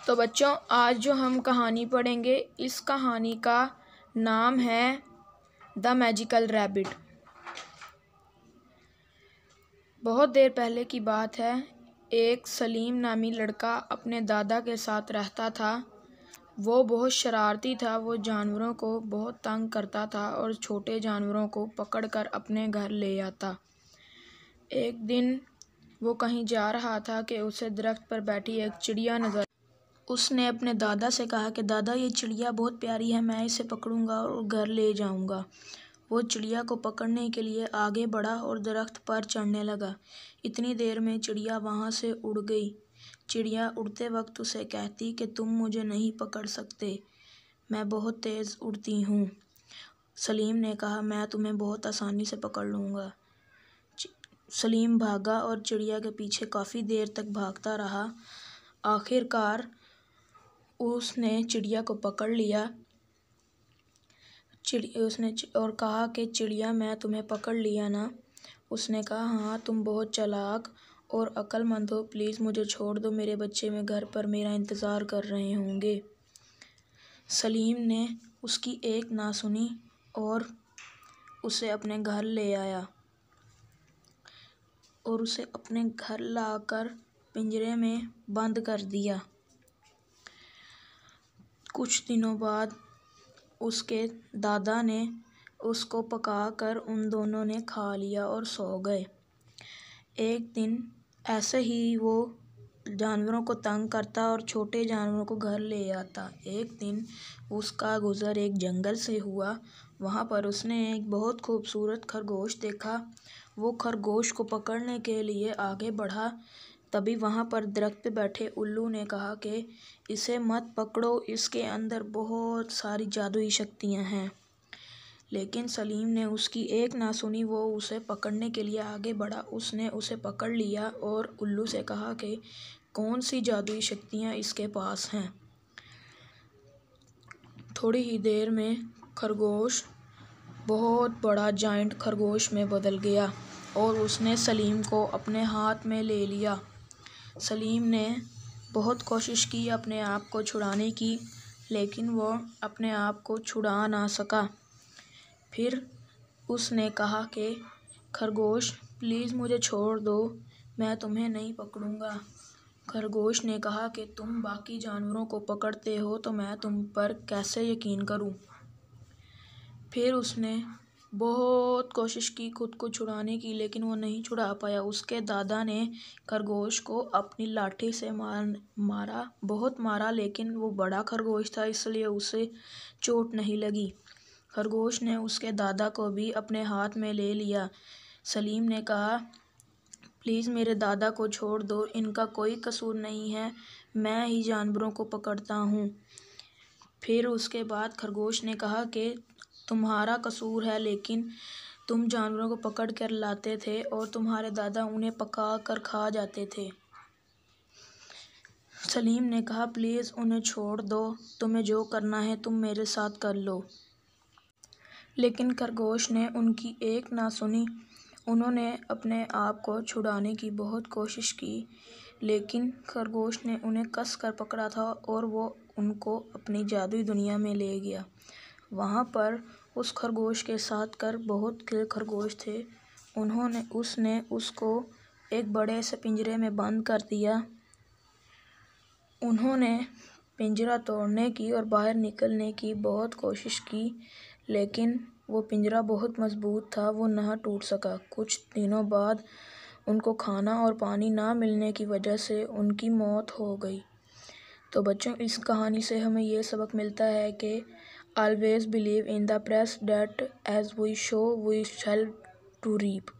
تو بچوں آج جو ہم کہانی پڑھیں گے اس کہانی کا نام ہے دا میجیکل ریبٹ۔ بہت دیر پہلے کی بات ہے، ایک سلیم نامی لڑکا اپنے دادا کے ساتھ رہتا تھا۔ وہ بہت شرارتی تھا، وہ جانوروں کو بہت تنگ کرتا تھا اور چھوٹے جانوروں کو پکڑ کر اپنے گھر لے آتا۔ ایک دن وہ کہیں جا رہا تھا کہ اسے درخت پر بیٹھی ایک چڑیا نظر۔ اس نے اپنے دادا سے کہا کہ دادا یہ چڑیا بہت پیاری ہے، میں اسے پکڑوں گا اور گھر لے جاؤں گا۔ وہ چڑیا کو پکڑنے کے لیے آگے بڑھا اور درخت پر چڑھنے لگا۔ اتنی دیر میں چڑیا وہاں سے اڑ گئی۔ چڑیا اڑتے وقت اسے کہتی کہ تم مجھے نہیں پکڑ سکتے، میں بہت تیز اڑتی ہوں۔ سلیم نے کہا میں تمہیں بہت آسانی سے پکڑ لوں گا۔ سلیم بھاگا اور چڑیا کے پیچھے کافی دیر تک بھاگتا رہا۔ آخر کار اس نے چڑیا کو پکڑ لیا۔ اس نے اور کہا کہ چڑیا میں تمہیں پکڑ لیا نا؟ اس نے کہا ہاں تم بہت چالاک اور عقل مند ہو، پلیز مجھے چھوڑ دو، میرے بچے میں گھر پر میرا انتظار کر رہے ہوں گے۔ سلیم نے اس کی ایک نہ سنی اور اسے اپنے گھر لے آیا اور اسے اپنے گھر لا کر پنجرے میں بند کر دیا۔ کچھ دنوں بعد اس کے دادا نے اس کو پکا کر ان دونوں نے کھا لیا اور سو گئے۔ ایک دن ایسے ہی وہ جانوروں کو تنگ کرتا اور چھوٹے جانوروں کو گھر لے آتا۔ ایک دن اس کا گزر ایک جنگل سے ہوا۔ وہاں پر اس نے ایک بہت خوبصورت خرگوش دیکھا۔ وہ خرگوش کو پکڑنے کے لیے آگے بڑھا۔ تبھی وہاں پر درخت پہ بیٹھے الو نے کہا کہ اسے مت پکڑو، اس کے اندر بہت ساری جادوئی شکتیاں ہیں۔ لیکن سلیم نے اس کی ایک نہ سنی، وہ اسے پکڑنے کے لیے آگے بڑھا۔ اس نے اسے پکڑ لیا اور الو سے کہا کہ کون سی جادوئی شکتیاں اس کے پاس ہیں۔ تھوڑی ہی دیر میں خرگوش بہت بڑا جائنٹ خرگوش میں بدل گیا اور اس نے سلیم کو اپنے ہاتھ میں لے لیا۔ سلیم نے بہت کوشش کی اپنے آپ کو چھڑانے کی، لیکن وہ اپنے آپ کو چھڑا نہ سکا۔ پھر اس نے کہا کہ خرگوش پلیز مجھے چھوڑ دو، میں تمہیں نہیں پکڑوں گا۔ خرگوش نے کہا کہ تم باقی جانوروں کو پکڑتے ہو تو میں تم پر کیسے یقین کروں؟ پھر اس نے بہت کوشش کی خود کو چھڑانے کی، لیکن وہ نہیں چھڑا پایا۔ اس کے دادا نے خرگوش کو اپنی لاٹھی سے بہت مارا، لیکن وہ بڑا خرگوش تھا اس لیے اسے چوٹ نہیں لگی۔ خرگوش نے اس کے دادا کو بھی اپنے ہاتھ میں لے لیا۔ سلیم نے کہا پلیز میرے دادا کو چھوڑ دو، ان کا کوئی قصور نہیں ہے، میں ہی جانوروں کو پکڑتا ہوں۔ پھر اس کے بعد خرگوش نے کہا کہ تمہارا قصور ہے، لیکن تم جانوروں کو پکڑ کر لاتے تھے اور تمہارے دادا انہیں پکا کر کھا جاتے تھے۔ سلیم نے کہا پلیز انہیں چھوڑ دو، تمہیں جو کرنا ہے تم میرے ساتھ کر لو۔ لیکن خرگوش نے ان کی ایک نہ سنی۔ انہوں نے اپنے آپ کو چھڑانے کی بہت کوشش کی، لیکن خرگوش نے انہیں کس کر پکڑا تھا اور وہ ان کو اپنی جادوئی دنیا میں لے گیا۔ وہاں پر اس خرگوش کے ساتھ بہت خرگوش تھے۔ اس نے اس کو ایک بڑے سے پنجرے میں بند کر دیا۔ انہوں نے پنجرہ توڑنے کی اور باہر نکلنے کی بہت کوشش کی، لیکن وہ پنجرہ بہت مضبوط تھا، وہ نہ ٹوٹ سکا۔ کچھ دنوں بعد ان کو کھانا اور پانی نہ ملنے کی وجہ سے ان کی موت ہو گئی۔ تو بچوں اس کہانی سے ہمیں یہ سبق ملتا ہے کہ always believe in the process that as we sow we shall to reap۔